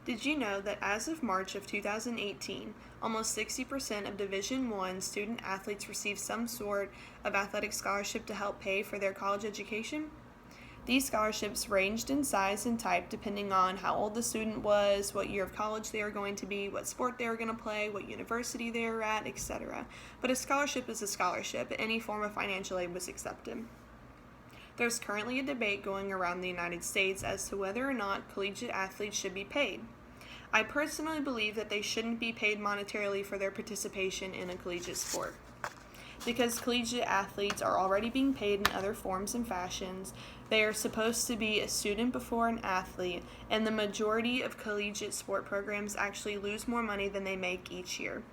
Did you know that as of March of 2018, almost 60% of Division I student athletes receive some sort of athletic scholarship to help pay for their college education? These scholarships ranged in size and type depending on how old the student was, what year of college they were going to be, what sport they were going to play, what university they were at, etc. But a scholarship is a scholarship. Any form of financial aid was accepted. There's currently a debate going around the United States as to whether or not collegiate athletes should be paid. I personally believe that they shouldn't be paid monetarily for their participation in a collegiate sport. Because collegiate athletes are already being paid in other forms and fashions, they are supposed to be a student before an athlete, and the majority of collegiate sport programs actually lose more money than they make each year.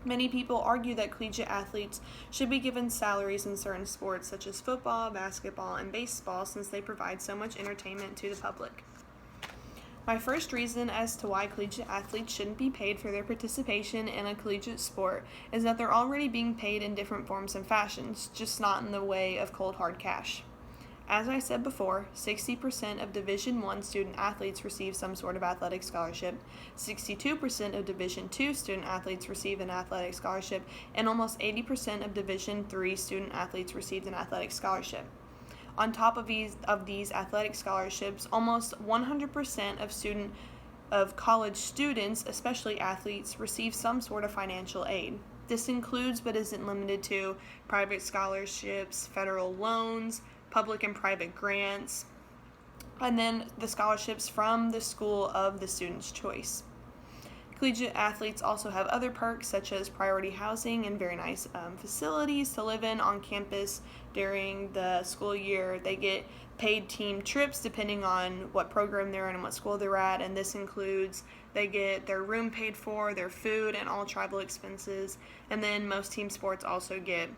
Many people argue that collegiate athletes should be given salaries in certain sports such as football, basketball, and baseball since they provide so much entertainment to the public. My first reason as to why collegiate athletes shouldn't be paid for their participation in a collegiate sport is that they're already being paid in different forms and fashions, just not in the way of cold hard cash. As I said before, 60% of Division I student athletes receive some sort of athletic scholarship, 62% of Division II student athletes receive an athletic scholarship, and almost 80% of Division III student athletes receive an athletic scholarship. On top of these athletic scholarships, almost 100% of college students, especially athletes, receive some sort of financial aid. This includes but isn't limited to private scholarships, federal loans, public and private grants, and then the scholarships from the school of the student's choice. Collegiate athletes also have other perks such as priority housing and very nice facilities to live in on campus during the school year. They get paid team trips depending on what program they're in and what school they're at, and this includes they get their room paid for, their food, and all travel expenses. And then most team sports also get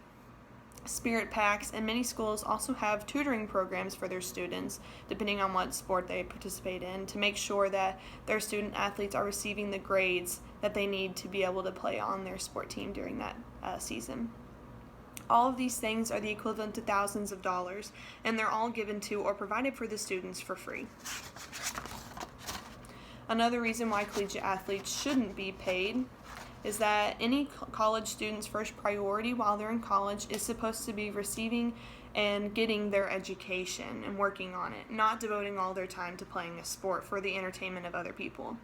spirit packs, and many schools also have tutoring programs for their students depending on what sport they participate in to make sure that their student athletes are receiving the grades that they need to be able to play on their sport team during that season. All of these things are the equivalent to thousands of dollars, and they're all given to or provided for the students for free. Another reason why collegiate athletes shouldn't be paid is that any college student's first priority while they're in college is supposed to be receiving and getting their education and working on it, not devoting all their time to playing a sport for the entertainment of other people.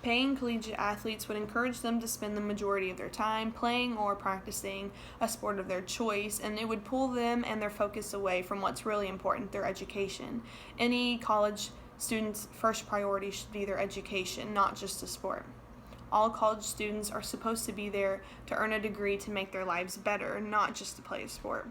Paying collegiate athletes would encourage them to spend the majority of their time playing or practicing a sport of their choice, and it would pull them and their focus away from what's really important, their education. Any college student's first priority should be their education, not just a sport. All college students are supposed to be there to earn a degree to make their lives better, not just to play a sport.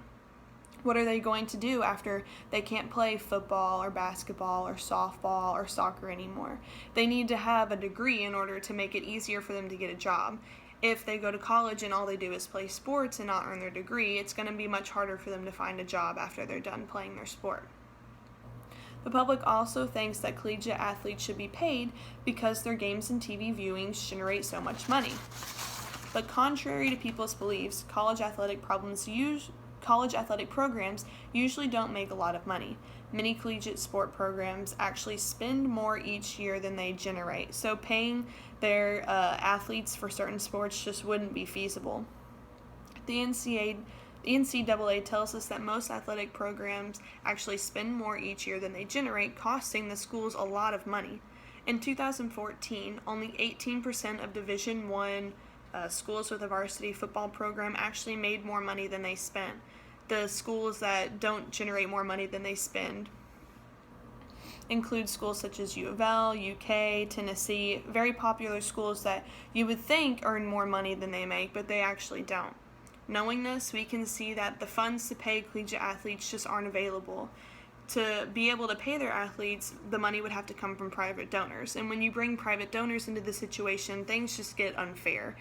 What are they going to do after they can't play football or basketball or softball or soccer anymore? They need to have a degree in order to make it easier for them to get a job. If they go to college and all they do is play sports and not earn their degree, it's going to be much harder for them to find a job after they're done playing their sport. The public also thinks that collegiate athletes should be paid because their games and TV viewings generate so much money. But contrary to people's beliefs, college athletic programs usually don't make a lot of money. Many collegiate sport programs actually spend more each year than they generate, so paying their athletes for certain sports just wouldn't be feasible. The NCAA tells us that most athletic programs actually spend more each year than they generate, costing the schools a lot of money. In 2014, only 18% of Division I schools with a varsity football program actually made more money than they spent. The schools that don't generate more money than they spend include schools such as U of L, UK, Tennessee, very popular schools that you would think earn more money than they make, but they actually don't. Knowing this, we can see that the funds to pay collegiate athletes just aren't available. To be able to pay their athletes, the money would have to come from private donors. And when you bring private donors into the situation, things just get unfair.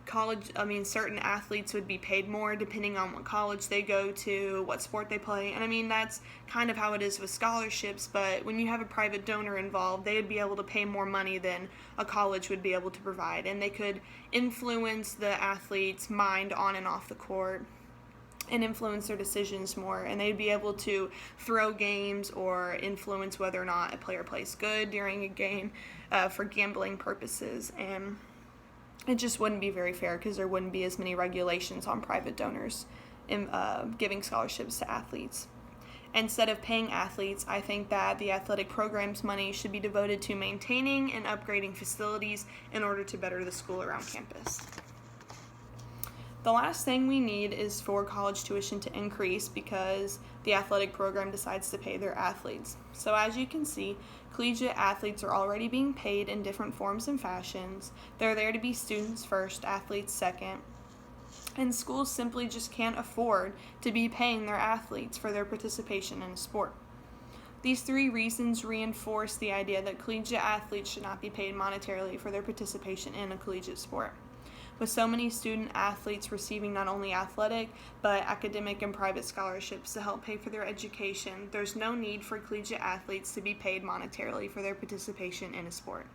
Certain athletes would be paid more depending on what college they go to, what sport they play. And that's kind of how it is with scholarships, but when you have a private donor involved, they would be able to pay more money than a college would be able to provide. And they could influence the athlete's mind on and off the court. and influence their decisions more, and they'd be able to throw games or influence whether or not a player plays good during a game for gambling purposes, and it just wouldn't be very fair because there wouldn't be as many regulations on private donors in giving scholarships to athletes. Instead of paying athletes, I think that the athletic program's money should be devoted to maintaining and upgrading facilities in order to better the school around campus. The last thing we need is for college tuition to increase because the athletic program decides to pay their athletes. So as you can see, collegiate athletes are already being paid in different forms and fashions. They're there to be students first, athletes second. And schools simply just can't afford to be paying their athletes for their participation in a sport. These three reasons reinforce the idea that collegiate athletes should not be paid monetarily for their participation in a collegiate sport. With so many student athletes receiving not only athletic, but academic and private scholarships to help pay for their education, there's no need for collegiate athletes to be paid monetarily for their participation in a sport.